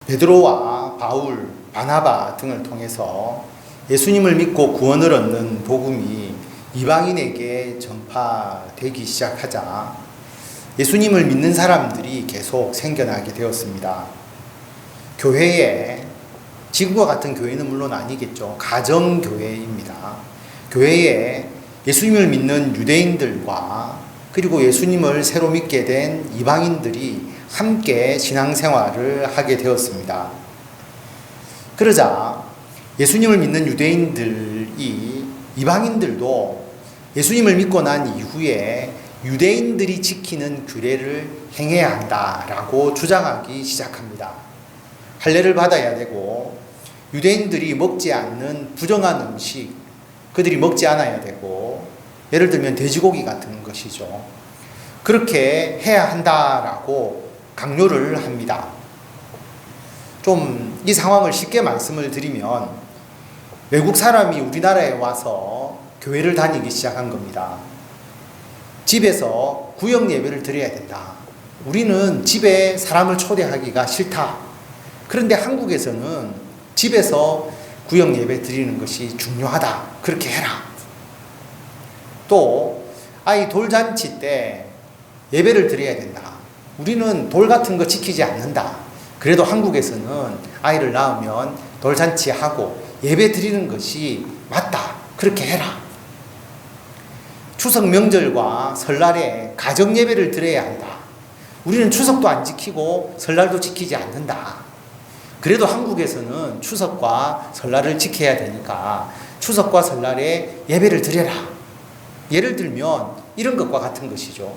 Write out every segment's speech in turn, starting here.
베드로와 바울, 바나바 등을 통해서 예수님을 믿고 구원을 얻는 복음이 이방인에게 전파되기 시작하자 예수님을 믿는 사람들이 계속 생겨나게 되었습니다. 교회에, 지금과 같은 교회는 물론 아니겠죠. 가정교회입니다. 교회에 예수님을 믿는 유대인들과 그리고 예수님을 새로 믿게 된 이방인들이 함께 신앙생활을 하게 되었습니다. 그러자 예수님을 믿는 유대인들이 이방인들도 예수님을 믿고 난 이후에 유대인들이 지키는 규례를 행해야 한다라고 주장하기 시작합니다. 할례를 받아야 되고 유대인들이 먹지 않는 부정한 음식 그들이 먹지 않아야 되고, 예를 들면 돼지고기 같은 것이죠. 그렇게 해야 한다라고 강요를 합니다. 좀 이 상황을 쉽게 말씀을 드리면 외국 사람이 우리나라에 와서 교회를 다니기 시작한 겁니다. 집에서 구역 예배를 드려야 된다. 우리는 집에 사람을 초대하기가 싫다. 그런데 한국에서는 집에서 구역 예배 드리는 것이 중요하다. 그렇게 해라. 또 아이 돌잔치 때 예배를 드려야 된다. 우리는 돌 같은 거 지키지 않는다. 그래도 한국에서는 아이를 낳으면 돌잔치하고 예배 드리는 것이 맞다. 그렇게 해라. 추석 명절과 설날에 가정 예배를 드려야 한다. 우리는 추석도 안 지키고 설날도 지키지 않는다. 그래도 한국에서는 추석과 설날을 지켜야 되니까 추석과 설날에 예배를 드려라. 예를 들면 이런 것과 같은 것이죠.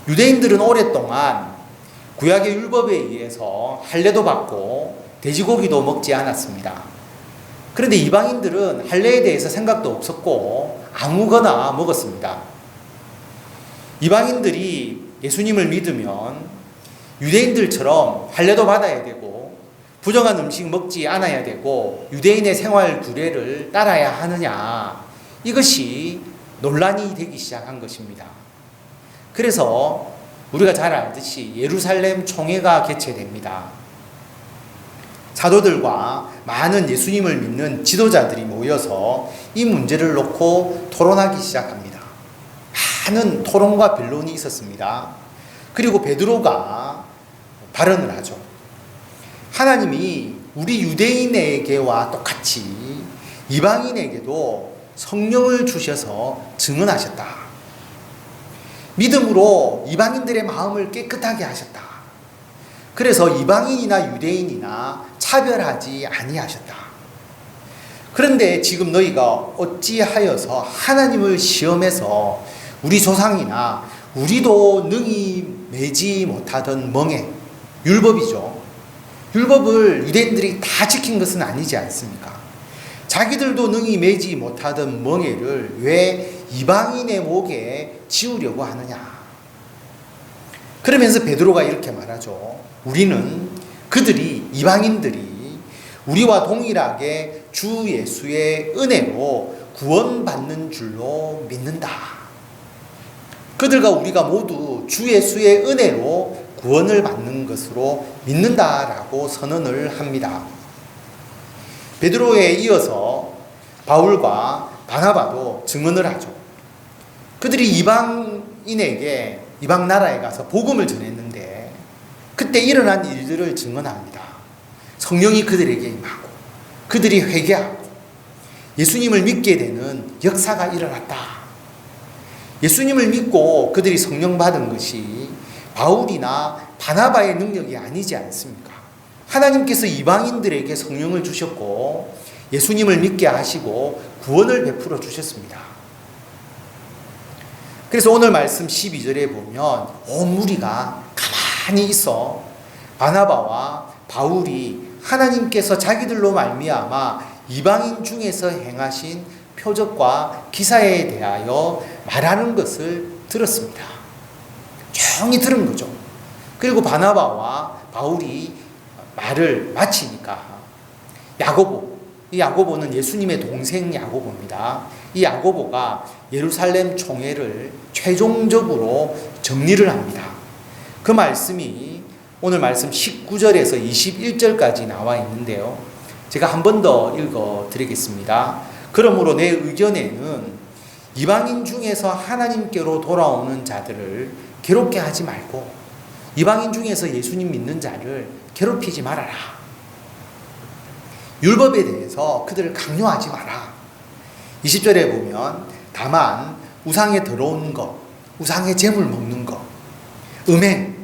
유대인들은 오랫동안 구약의 율법에 의해서 할례도 받고 돼지고기도 먹지 않았습니다. 그런데 이방인들은 할례에 대해서 생각도 없었고 아무거나 먹었습니다. 이방인들이 예수님을 믿으면 유대인들처럼 할례도 받아야 되고 부정한 음식 먹지 않아야 되고 유대인의 생활 규례를 따라야 하느냐, 이것이 논란이 되기 시작한 것입니다. 그래서 우리가 잘 알듯이 예루살렘 총회가 개최됩니다. 사도들과 많은 예수님을 믿는 지도자들이 모여서 이 문제를 놓고 토론하기 시작합니다. 많은 토론과 변론이 있었습니다. 그리고 베드로가 발언을 하죠. 하나님이 우리 유대인에게와 똑같이 이방인에게도 성령을 주셔서 증언하셨다. 믿음으로 이방인들의 마음을 깨끗하게 하셨다. 그래서 이방인이나 유대인이나 차별하지 아니하셨다. 그런데 지금 너희가 어찌하여서 하나님을 시험해서 우리 조상이나 우리도 능히 매지 못하던 멍에, 율법이죠. 율법을 유대인들이 다 지킨 것은 아니지 않습니까? 자기들도 능히 매지 못하던 멍에를 왜 이방인의 목에 지우려고 하느냐. 그러면서 베드로가 이렇게 말하죠. 우리는 그들이, 이방인들이 우리와 동일하게 주 예수의 은혜로 구원받는 줄로 믿는다. 그들과 우리가 모두 주 예수의 은혜로 구원을 받는 것으로 믿는다라고 선언을 합니다. 베드로에 이어서 바울과 바나바도 증언을 하죠. 그들이 이방인에게, 이방 나라에 가서 복음을 전했는데 그때 일어난 일들을 증언합니다. 성령이 그들에게 임하고 그들이 회개하고 예수님을 믿게 되는 역사가 일어났다. 예수님을 믿고 그들이 성령 받은 것이 바울이나 바나바의 능력이 아니지 않습니까? 하나님께서 이방인들에게 성령을 주셨고 예수님을 믿게 하시고 구원을 베풀어 주셨습니다. 그래서 오늘 말씀 12절에 보면 온 무리가 가만히 있어 바나바와 바울이 하나님께서 자기들로 말미암아 이방인 중에서 행하신 표적과 기사에 대하여 말하는 것을 들었습니다. 조용히 들은 거죠. 그리고 바나바와 바울이 말을 마치니까 야고보, 이 야고보는 예수님의 동생 야고보입니다. 이 야고보가 예루살렘 총회를 최종적으로 정리를 합니다. 그 말씀이 오늘 말씀 19절에서 21절까지 나와 있는데요. 제가 한 번 더 읽어 드리겠습니다. 그러므로 내 의견에는 이방인 중에서 하나님께로 돌아오는 자들을 괴롭게 하지 말고 이방인 중에서 예수님 믿는 자를 괴롭히지 말아라. 율법에 대해서 그들을 강요하지 마라. 20절에 보면 다만 우상에 들어오는 것, 우상의 재물 먹는 것, 음행,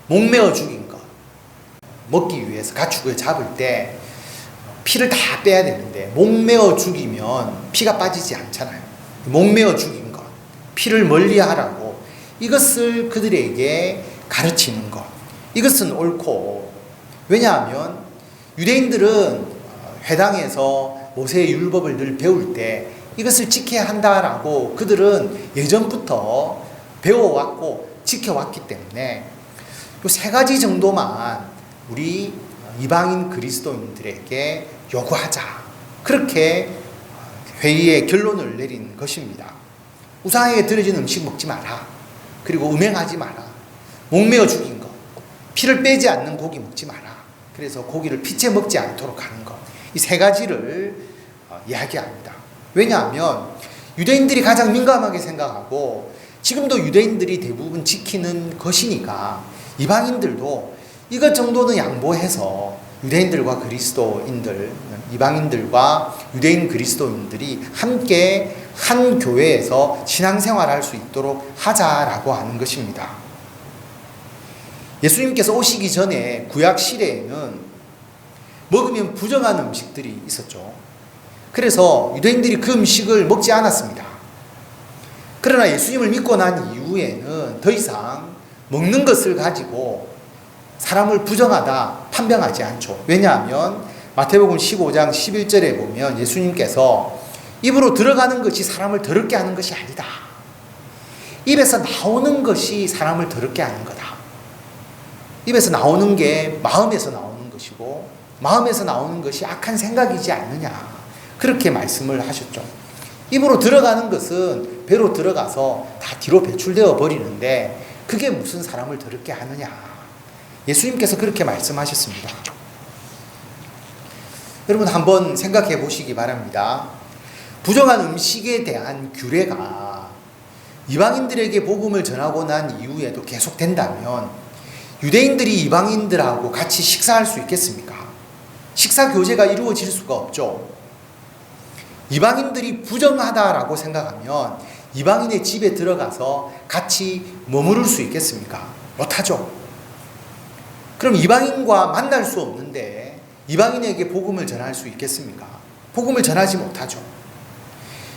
목매어 죽인 것 먹기 위해서 가축을 잡을 때 피를 다 빼야 되는데 목매어 죽이면 피가 빠지지 않잖아요. 목매어 죽인 것, 피를 멀리하라고 이것을 그들에게 가르치는 것, 이것은 옳고, 왜냐하면 유대인들은 회당에서 모세의 율법을 늘 배울 때 이것을 지켜야 한다라고 그들은 예전부터 배워왔고 지켜왔기 때문에 이 세 가지 정도만 우리 이방인 그리스도인들에게 요구하자. 그렇게 회의의 결론을 내린 것입니다. 우상에게 드려진 음식 먹지 마라. 그리고 음행하지 마라. 목매어 죽인 것, 피를 빼지 않는 고기 먹지 마라. 그래서 고기를 피채 먹지 않도록 하는 것, 이 세 가지를 이야기합니다. 왜냐하면 유대인들이 가장 민감하게 생각하고 지금도 유대인들이 대부분 지키는 것이니까 이방인들도 이것 정도는 양보해서 유대인들과 그리스도인들, 이방인들과 유대인 그리스도인들이 함께 한 교회에서 신앙생활할 수 있도록 하자라고 하는 것입니다. 예수님께서 오시기 전에 구약 시대에는 먹으면 부정한 음식들이 있었죠. 그래서 유대인들이 그 음식을 먹지 않았습니다. 그러나 예수님을 믿고 난 이후에는 더 이상 먹는 것을 가지고 사람을 부정하다 판명하지 않죠. 왜냐하면 마태복음 15장 11절에 보면 예수님께서 입으로 들어가는 것이 사람을 더럽게 하는 것이 아니다. 입에서 나오는 것이 사람을 더럽게 하는 거다. 입에서 나오는 게 마음에서 나오는 것이고 마음에서 나오는 것이 악한 생각이지 않느냐. 그렇게 말씀을 하셨죠. 입으로 들어가는 것은 배로 들어가서 다 뒤로 배출되어 버리는데 그게 무슨 사람을 더럽게 하느냐. 예수님께서 그렇게 말씀하셨습니다. 여러분 한번 생각해 보시기 바랍니다. 부정한 음식에 대한 규례가 이방인들에게 복음을 전하고 난 이후에도 계속된다면 유대인들이 이방인들하고 같이 식사할 수 있겠습니까? 식사 교제가 이루어질 수가 없죠. 이방인들이 부정하다라고 생각하면 이방인의 집에 들어가서 같이 머무를 수 있겠습니까? 못하죠. 그럼 이방인과 만날 수 없는데 이방인에게 복음을 전할 수 있겠습니까? 복음을 전하지 못하죠.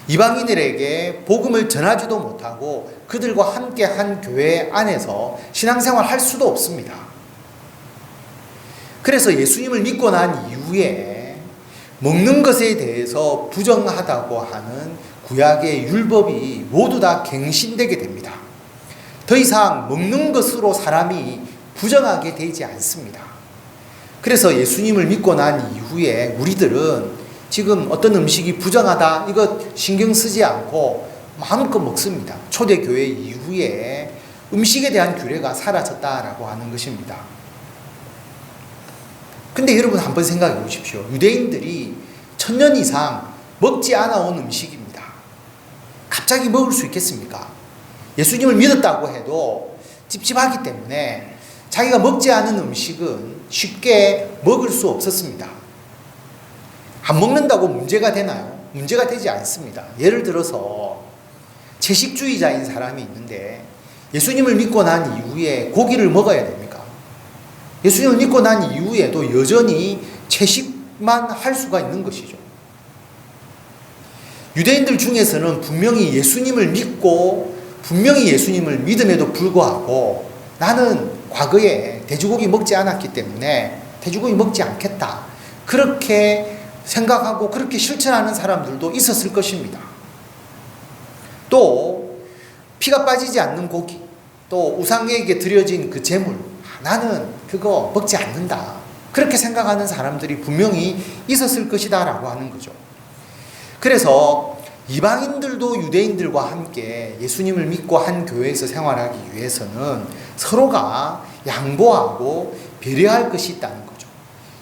이방인들에게 복음을 전하지도 못하고 그들과 함께 한 교회 안에서 신앙생활 할 수도 없습니다. 그래서 예수님을 믿고 난 이후에 먹는 것에 대해서 부정하다고 하는 구약의 율법이 모두 다 갱신되게 됩니다. 더 이상 먹는 것으로 사람이 부정하게 되지 않습니다. 그래서 예수님을 믿고 난 이후에 우리들은 지금 어떤 음식이 부정하다 이거 신경 쓰지 않고 마음껏 먹습니다. 초대교회 이후에 음식에 대한 규례가 사라졌다라고 하는 것입니다. 근데 여러분 한번 생각해 보십시오. 유대인들이 1000년 이상 먹지 않아온 음식입니다. 갑자기 먹을 수 있겠습니까? 예수님을 믿었다고 해도 찝찝하기 때문에 자기가 먹지 않은 음식은 쉽게 먹을 수 없었습니다. 안 먹는다고 문제가 되나요? 문제가 되지 않습니다. 예를 들어서 채식주의자인 사람이 있는데 예수님을 믿고 난 이후에 고기를 먹어야 됩니까? 예수님을 믿고 난 이후에도 여전히 채식만 할 수가 있는 것이죠. 유대인들 중에서는 분명히 예수님을 믿고 분명히 예수님을 믿음에도 불구하고 나는 과거에 돼지고기 먹지 않았기 때문에 돼지고기 먹지 않겠다. 그렇게 생각하고 그렇게 실천하는 사람들도 있었을 것입니다. 또 피가 빠지지 않는 고기, 또 우상에게 드려진 그 제물, 나는 그거 먹지 않는다. 그렇게 생각하는 사람들이 분명히 있었을 것이다 라고 하는 거죠. 그래서 이방인들도 유대인들과 함께 예수님을 믿고 한 교회에서 생활하기 위해서는 서로가 양보하고 배려할 것이 있다는 거죠.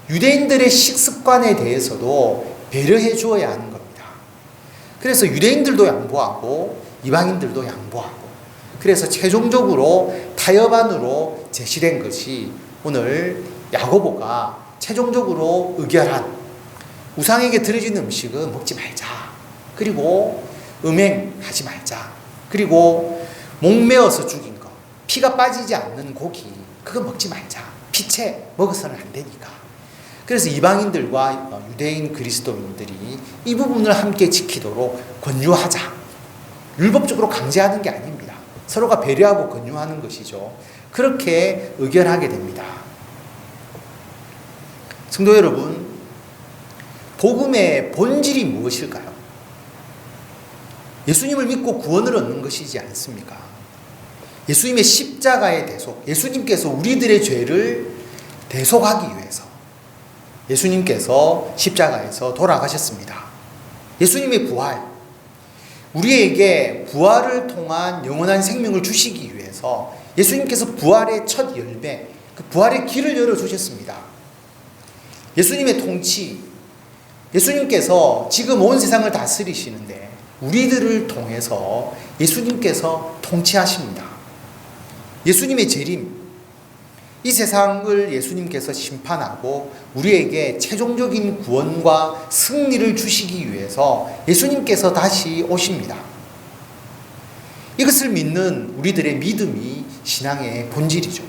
유대인들의 식습관에 대해서도 배려해 주어야 하는 겁니다. 그래서 유대인들도 양보하고 이방인들도 양보하고, 그래서 최종적으로 타협안으로 제시된 것이 오늘 야고보가 최종적으로 의결한 우상에게 드려진 음식은 먹지 말자. 그리고 음행하지 말자. 그리고 목매어서 죽인 거, 피가 빠지지 않는 고기, 그거 먹지 말자. 피채 먹어서는 안 되니까. 그래서 이방인들과 유대인 그리스도인들이 이 부분을 함께 지키도록 권유하자. 율법적으로 강제하는 게 아닙니다. 서로가 배려하고 권유하는 것이죠. 그렇게 의결하게 됩니다. 성도 여러분, 복음의 본질이 무엇일까요? 예수님을 믿고 구원을 얻는 것이지 않습니까? 예수님의 십자가의 대속, 예수님께서 우리들의 죄를 대속하기 위해서 예수님께서 십자가에서 돌아가셨습니다. 예수님의 부활, 우리에게 부활을 통한 영원한 생명을 주시기 위해서 예수님께서 부활의 첫 열매, 그 부활의 길을 열어주셨습니다. 예수님의 통치, 예수님께서 지금 온 세상을 다스리시는데 우리들을 통해서 예수님께서 통치하십니다. 예수님의 재림, 이 세상을 예수님께서 심판하고 우리에게 최종적인 구원과 승리를 주시기 위해서 예수님께서 다시 오십니다. 이것을 믿는 우리들의 믿음이 신앙의 본질이죠.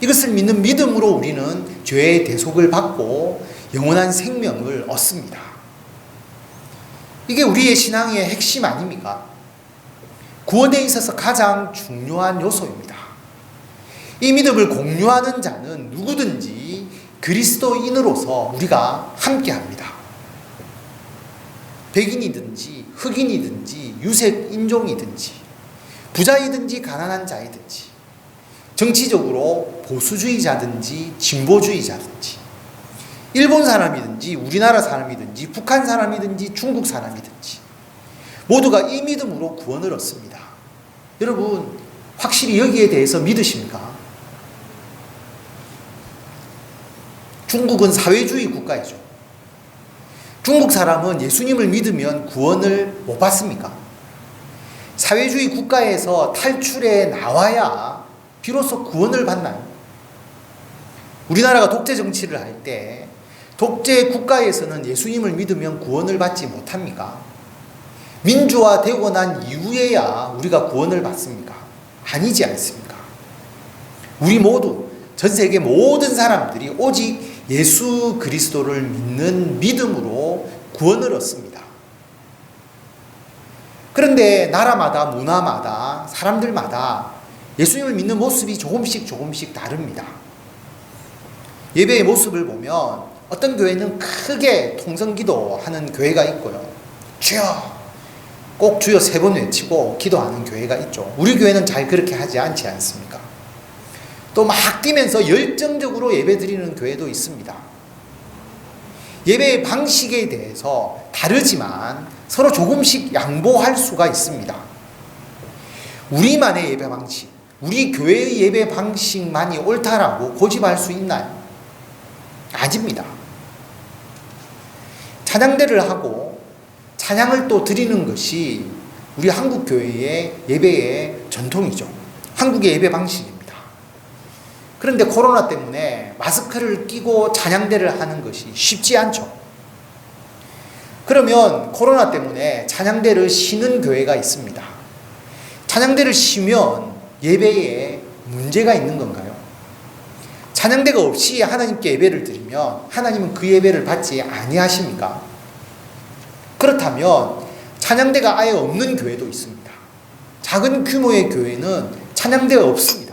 이것을 믿는 믿음으로 우리는 죄의 대속을 받고 영원한 생명을 얻습니다. 이게 우리의 신앙의 핵심 아닙니까? 구원에 있어서 가장 중요한 요소입니다. 이 믿음을 공유하는 자는 누구든지 그리스도인으로서 우리가 함께합니다. 백인이든지 흑인이든지 유색 인종이든지 부자이든지 가난한 자이든지 정치적으로 보수주의자든지 진보주의자든지 일본 사람이든지 우리나라 사람이든지 북한 사람이든지 중국 사람이든지 모두가 이 믿음으로 구원을 얻습니다. 여러분, 확실히 여기에 대해서 믿으십니까? 중국은 사회주의 국가이죠. 중국 사람은 예수님을 믿으면 구원을 못 받습니까? 사회주의 국가에서 탈출해 나와야 비로소 구원을 받나요? 우리나라가 독재 정치를 할 때 독재 국가에서는 예수님을 믿으면 구원을 받지 못합니까? 민주화되고 난 이후에야 우리가 구원을 받습니까? 아니지 않습니까? 우리 모두, 전 세계 모든 사람들이 오직 예수 그리스도를 믿는 믿음으로 구원을 얻습니다. 그런데 나라마다 문화마다 사람들마다 예수님을 믿는 모습이 조금씩 다릅니다. 예배의 모습을 보면 어떤 교회는 크게 통성기도 하는 교회가 있고요. 주여! 꼭 주여 3번 외치고 기도하는 교회가 있죠. 우리 교회는 잘 그렇게 하지 않지 않습니까? 또 막 뛰면서 열정적으로 예배 드리는 교회도 있습니다. 예배의 방식에 대해서 다르지만 서로 조금씩 양보할 수가 있습니다. 우리만의 예배 방식, 우리 교회의 예배 방식만이 옳다라고 고집할 수 있나요? 아닙니다. 찬양대를 하고 찬양을 또 드리는 것이 우리 한국 교회의 예배의 전통이죠. 한국의 예배 방식입니다. 그런데 코로나 때문에 마스크를 끼고 찬양대를 하는 것이 쉽지 않죠. 그러면 코로나 때문에 찬양대를 쉬는 교회가 있습니다. 찬양대를 쉬면 예배에 문제가 있는 건가요? 찬양대가 없이 하나님께 예배를 드리면 하나님은 그 예배를 받지 아니하십니까? 그렇다면 찬양대가 아예 없는 교회도 있습니다. 작은 규모의 교회는 찬양대가 없습니다.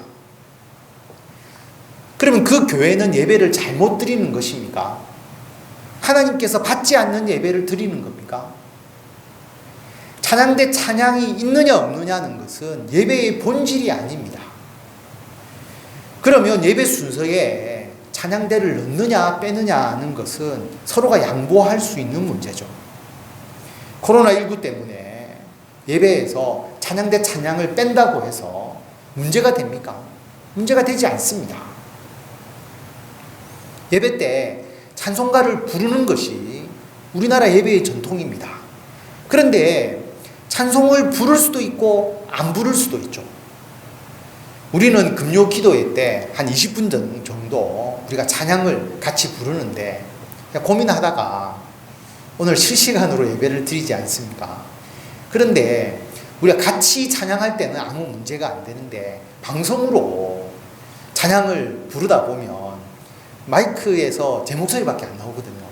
그러면 그 교회는 예배를 잘못 드리는 것입니까? 하나님께서 받지 않는 예배를 드리는 겁니까? 찬양대 찬양이 있느냐 없느냐는 것은 예배의 본질이 아닙니다. 그러면 예배 순서에 찬양대를 넣느냐 빼느냐 하는 것은 서로가 양보할 수 있는 문제죠. 코로나19 때문에 예배에서 찬양대 찬양을 뺀다고 해서 문제가 됩니까? 문제가 되지 않습니다. 예배 때 찬송가를 부르는 것이 우리나라 예배의 전통입니다. 그런데 찬송을 부를 수도 있고 안 부를 수도 있죠. 우리는 금요 기도회 때 한 20분 정도 우리가 찬양을 같이 부르는데 고민하다가 오늘 실시간으로 예배를 드리지 않습니까? 그런데 우리가 같이 찬양할 때는 아무 문제가 안 되는데 방송으로 찬양을 부르다 보면 마이크에서 제 목소리밖에 안 나오거든요.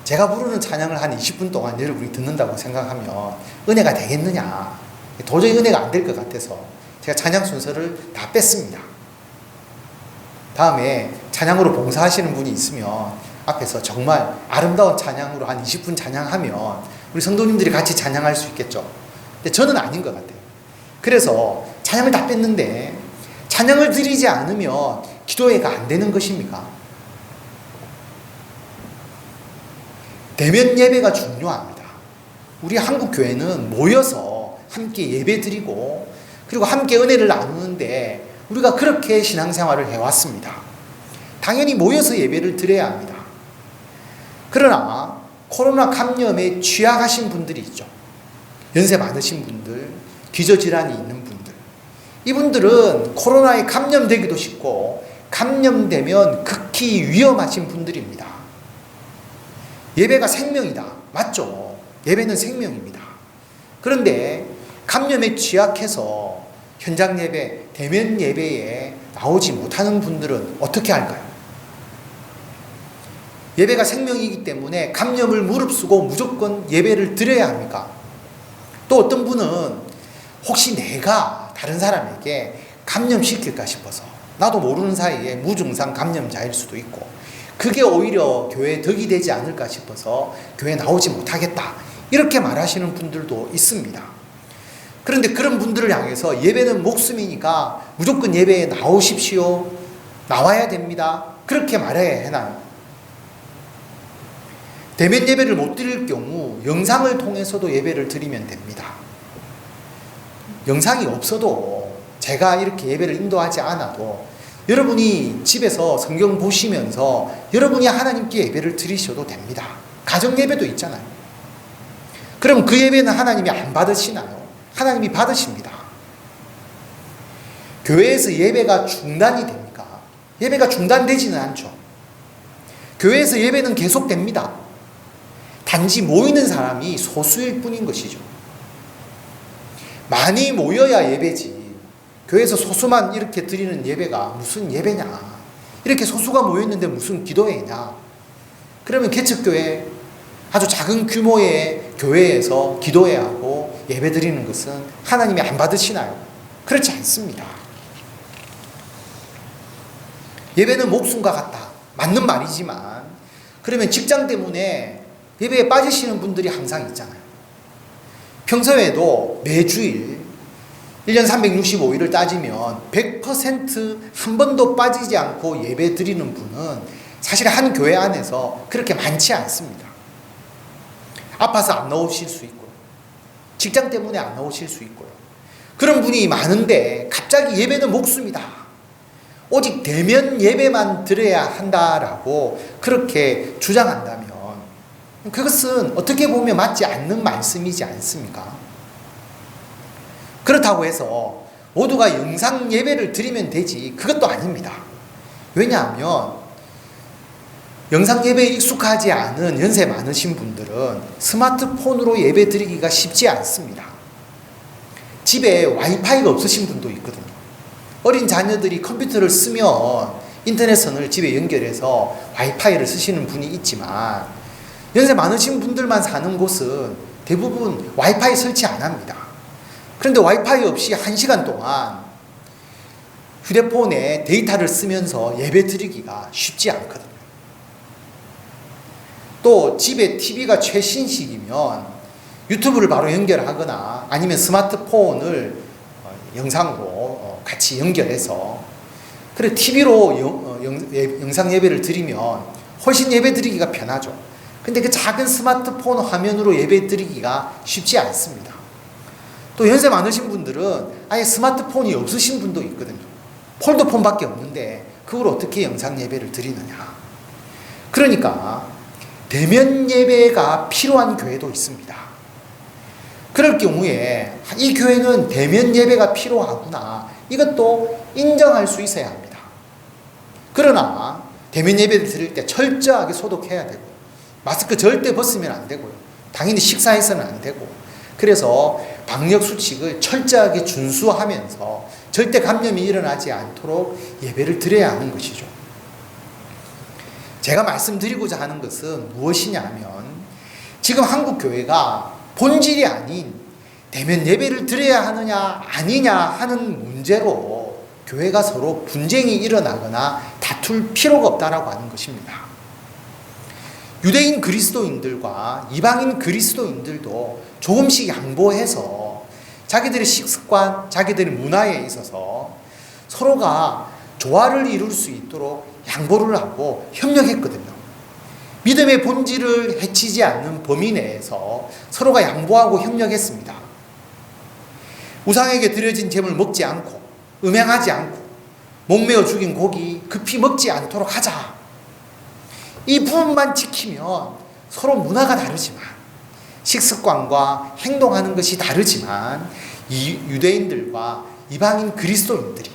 제가 부르는 찬양을 한 20분 동안 여러분이 듣는다고 생각하면 은혜가 되겠느냐? 도저히 은혜가 안 될 것 같아서 제가 찬양 순서를 다 뺐습니다. 다음에 찬양으로 봉사하시는 분이 있으면 앞에서 정말 아름다운 찬양으로 한 20분 찬양하면 우리 성도님들이 같이 찬양할 수 있겠죠. 근데 저는 아닌 것 같아요. 그래서 찬양을 다 뺐는데 찬양을 드리지 않으면 기도회가 안 되는 것입니까? 대면 예배가 중요합니다. 우리 한국 교회는 모여서 함께 예배 드리고 그리고 함께 은혜를 나누는데 우리가 그렇게 신앙생활을 해왔습니다. 당연히 모여서 예배를 드려야 합니다. 그러나 코로나 감염에 취약하신 분들이 있죠. 연세 많으신 분들, 기저질환이 있는 분들. 이분들은 코로나에 감염되기도 쉽고 감염되면 극히 위험하신 분들입니다. 예배가 생명이다. 맞죠? 예배는 생명입니다. 그런데 감염에 취약해서 현장 예배, 대면 예배에 나오지 못하는 분들은 어떻게 할까요? 예배가 생명이기 때문에 감염을 무릅쓰고 무조건 예배를 드려야 합니까? 또 어떤 분은 혹시 내가 다른 사람에게 감염시킬까 싶어서 나도 모르는 사이에 무증상 감염자일 수도 있고 그게 오히려 교회에 덕이 되지 않을까 싶어서 교회에 나오지 못하겠다 이렇게 말하시는 분들도 있습니다. 그런데 그런 분들을 향해서 예배는 목숨이니까 무조건 예배에 나오십시오. 나와야 됩니다. 그렇게 말해야 하나요? 대면 예배를 못 드릴 경우 영상을 통해서도 예배를 드리면 됩니다. 영상이 없어도 제가 이렇게 예배를 인도하지 않아도 여러분이 집에서 성경 보시면서 여러분이 하나님께 예배를 드리셔도 됩니다. 가정 예배도 있잖아요. 그럼 그 예배는 하나님이 안 받으시나요? 하나님이 받으십니다. 교회에서 예배가 중단이 됩니까? 예배가 중단되지는 않죠. 교회에서 예배는 계속됩니다. 단지 모이는 사람이 소수일 뿐인 것이죠. 많이 모여야 예배지. 교회에서 소수만 이렇게 드리는 예배가 무슨 예배냐. 이렇게 소수가 모였는데 무슨 기도회냐. 그러면 개척교회 아주 작은 규모의 교회에서 기도회하고 예배 드리는 것은 하나님이 안 받으시나요? 그렇지 않습니다. 예배는 목숨과 같다. 맞는 말이지만 그러면 직장 때문에 예배에 빠지시는 분들이 항상 있잖아요. 평소에도 매주일 1년 365일을 따지면 100% 한 번도 빠지지 않고 예배 드리는 분은 사실 한 교회 안에서 그렇게 많지 않습니다. 아파서 안 나오실 수 있고요. 직장 때문에 안 나오실 수 있고요. 그런 분이 많은데 갑자기 예배는 목숨이다. 오직 대면 예배만 드려야 한다라고 그렇게 주장한다면 그것은 어떻게 보면 맞지 않는 말씀이지 않습니까? 그렇다고 해서 모두가 영상 예배를 드리면 되지 그것도 아닙니다. 왜냐하면 영상 예배에 익숙하지 않은 연세 많으신 분들은 스마트폰으로 예배 드리기가 쉽지 않습니다. 집에 와이파이가 없으신 분도 있거든요. 어린 자녀들이 컴퓨터를 쓰면 인터넷선을 집에 연결해서 와이파이를 쓰시는 분이 있지만 연세 많으신 분들만 사는 곳은 대부분 와이파이 설치 안 합니다. 그런데 와이파이 없이 1시간 동안 휴대폰에 데이터를 쓰면서 예배 드리기가 쉽지 않거든요. 또 집에 TV가 최신식이면 유튜브를 바로 연결하거나 아니면 스마트폰을 영상으로 같이 연결해서 그래 TV로 영상 예배를 드리면 훨씬 예배 드리기가 편하죠. 근데 그 작은 스마트폰 화면으로 예배 드리기가 쉽지 않습니다. 또 연세 많으신 분들은 아예 스마트폰이 없으신 분도 있거든요. 폴더폰밖에 없는데 그걸 어떻게 영상 예배를 드리느냐. 그러니까 대면 예배가 필요한 교회도 있습니다. 그럴 경우에 이 교회는 대면 예배가 필요하구나, 이것도 인정할 수 있어야 합니다. 그러나 대면 예배를 드릴 때 철저하게 소독해야 되고, 마스크 절대 벗으면 안 되고요. 당연히 식사해서는 안 되고, 그래서 방역 수칙을 철저하게 준수하면서 절대 감염이 일어나지 않도록 예배를 드려야 하는 것이죠. 제가 말씀드리고자 하는 것은 무엇이냐 하면, 지금 한국 교회가 본질이 아닌 대면 예배를 드려야 하느냐 아니냐 하는 문제로 교회가 서로 분쟁이 일어나거나 다툴 필요가 없다라고 하는 것입니다. 유대인 그리스도인들과 이방인 그리스도인들도 조금씩 양보해서 자기들의 식습관, 자기들의 문화에 있어서 서로가 조화를 이룰 수 있도록 양보를 하고 협력했거든요. 믿음의 본질을 해치지 않는 범위 내에서 서로가 양보하고 협력했습니다. 우상에게 드려진 제물 먹지 않고, 음행하지 않고, 목매어 죽인 고기 급히 먹지 않도록 하자. 이 부분만 지키면 서로 문화가 다르지만, 식습관과 행동하는 것이 다르지만, 이 유대인들과 이방인 그리스도인들이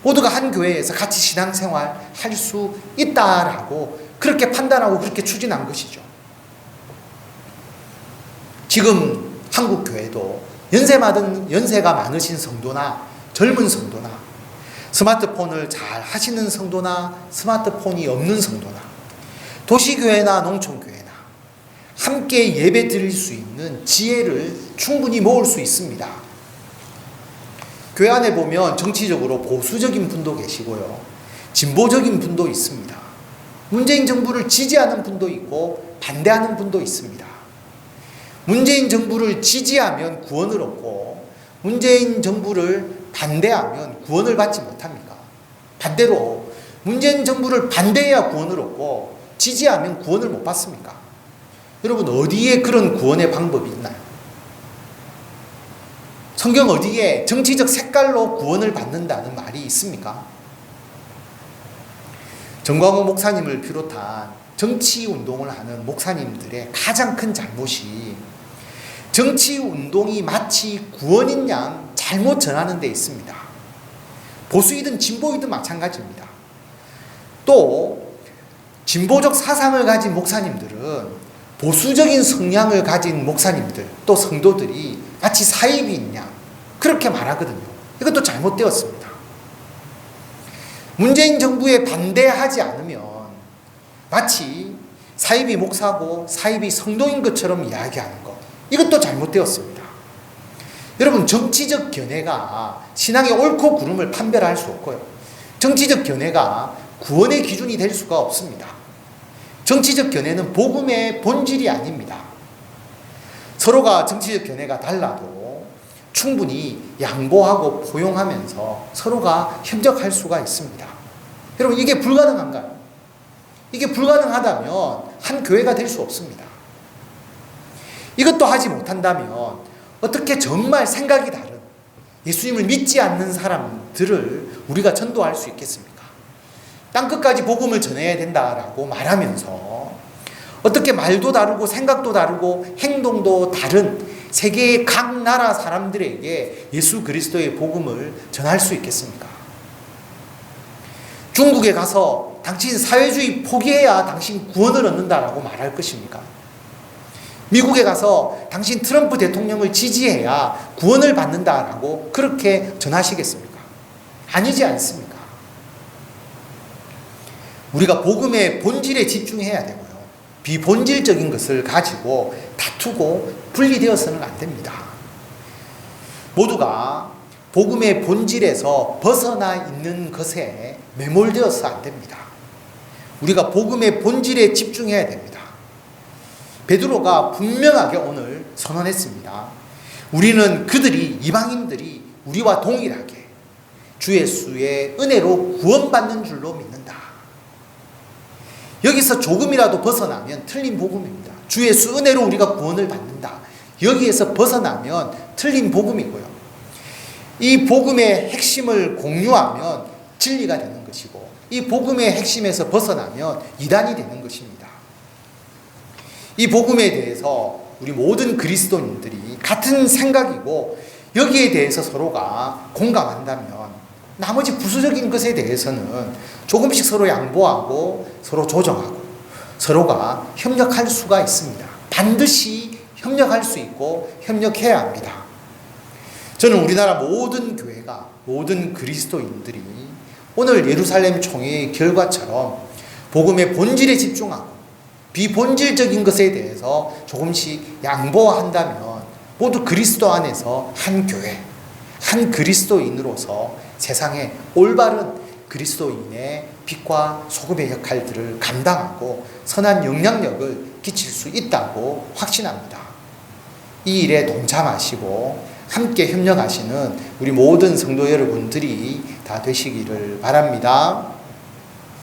모두가 한 교회에서 같이 신앙생활 할 수 있다라고 그렇게 판단하고 그렇게 추진한 것이죠. 지금 한국 교회도 연세가 많으신 성도나 젊은 성도나 스마트폰을 잘 하시는 성도나 스마트폰이 없는 성도나 도시교회나 농촌교회나 함께 예배 드릴 수 있는 지혜를 충분히 모을 수 있습니다. 교회 안에 보면 정치적으로 보수적인 분도 계시고요, 진보적인 분도 있습니다. 문재인 정부를 지지하는 분도 있고 반대하는 분도 있습니다. 문재인 정부를 지지하면 구원을 얻고 문재인 정부를 반대하면 구원을 받지 못합니까? 반대로 문재인 정부를 반대해야 구원을 얻고 지지하면 구원을 못 받습니까? 여러분, 어디에 그런 구원의 방법이 있나요? 성경 어디에 정치적 색깔로 구원을 받는다는 말이 있습니까? 정광호 목사님을 비롯한 정치운동을 하는 목사님들의 가장 큰 잘못이 정치운동이 마치 구원인 양 잘못 전하는 데 있습니다. 보수이든 진보이든 마찬가지입니다. 또 진보적 사상을 가진 목사님들은 보수적인 성향을 가진 목사님들, 또 성도들이 마치 사이비인 양 그렇게 말하거든요. 이것도 잘못되었습니다. 문재인 정부에 반대하지 않으면 마치 사이비 목사고 사이비 성도인 것처럼 이야기하는 것, 이것도 잘못되었습니다. 여러분, 정치적 견해가 신앙의 옳고 그름을 판별할 수 없고요, 정치적 견해가 구원의 기준이 될 수가 없습니다. 정치적 견해는 복음의 본질이 아닙니다. 서로가 정치적 견해가 달라도 충분히 양보하고 포용하면서 서로가 협력할 수가 있습니다. 여러분, 이게 불가능한가요? 이게 불가능하다면 한 교회가 될 수 없습니다. 이것도 하지 못한다면 어떻게 정말 생각이 다른 예수님을 믿지 않는 사람들을 우리가 전도할 수 있겠습니까? 땅끝까지 복음을 전해야 된다라고 말하면서 어떻게 말도 다르고 생각도 다르고 행동도 다른 세계의 각 나라 사람들에게 예수 그리스도의 복음을 전할 수 있겠습니까? 중국에 가서 당신 사회주의 포기해야 당신 구원을 얻는다라고 말할 것입니까? 미국에 가서 당신 트럼프 대통령을 지지해야 구원을 받는다라고 그렇게 전하시겠습니까? 아니지 않습니까? 우리가 복음의 본질에 집중해야 되고요, 비본질적인 것을 가지고 다투고 분리되어서는 안 됩니다. 모두가 복음의 본질에서 벗어나 있는 것에 매몰되어서 안 됩니다. 우리가 복음의 본질에 집중해야 됩니다. 베드로가 분명하게 오늘 선언했습니다. 우리는 그들이, 이방인들이 우리와 동일하게 주 예수의 은혜로 구원받는 줄로 믿는다. 여기서 조금이라도 벗어나면 틀린 복음입니다. 주 예수 은혜로 우리가 구원을 받는다. 여기에서 벗어나면 틀린 복음이고요, 이 복음의 핵심을 공유하면 진리가 되는 것이고, 이 복음의 핵심에서 벗어나면 이단이 되는 것입니다. 이 복음에 대해서 우리 모든 그리스도인들이 같은 생각이고 여기에 대해서 서로가 공감한다면 나머지 부수적인 것에 대해서는 조금씩 서로 양보하고 서로 조정하고 서로가 협력할 수가 있습니다. 반드시 협력할 수 있고 협력해야 합니다. 저는 우리나라 모든 교회가, 모든 그리스도인들이 오늘 예루살렘 총회의 결과처럼 복음의 본질에 집중하고 비본질적인 것에 대해서 조금씩 양보한다면 모두 그리스도 안에서 한 교회, 한 그리스도인으로서 세상에 올바른 그리스도인의 빛과 소금의 역할들을 감당하고 선한 영향력을 끼칠 수 있다고 확신합니다. 이 일에 동참하시고 함께 협력하시는 우리 모든 성도 여러분들이 다 되시기를 바랍니다.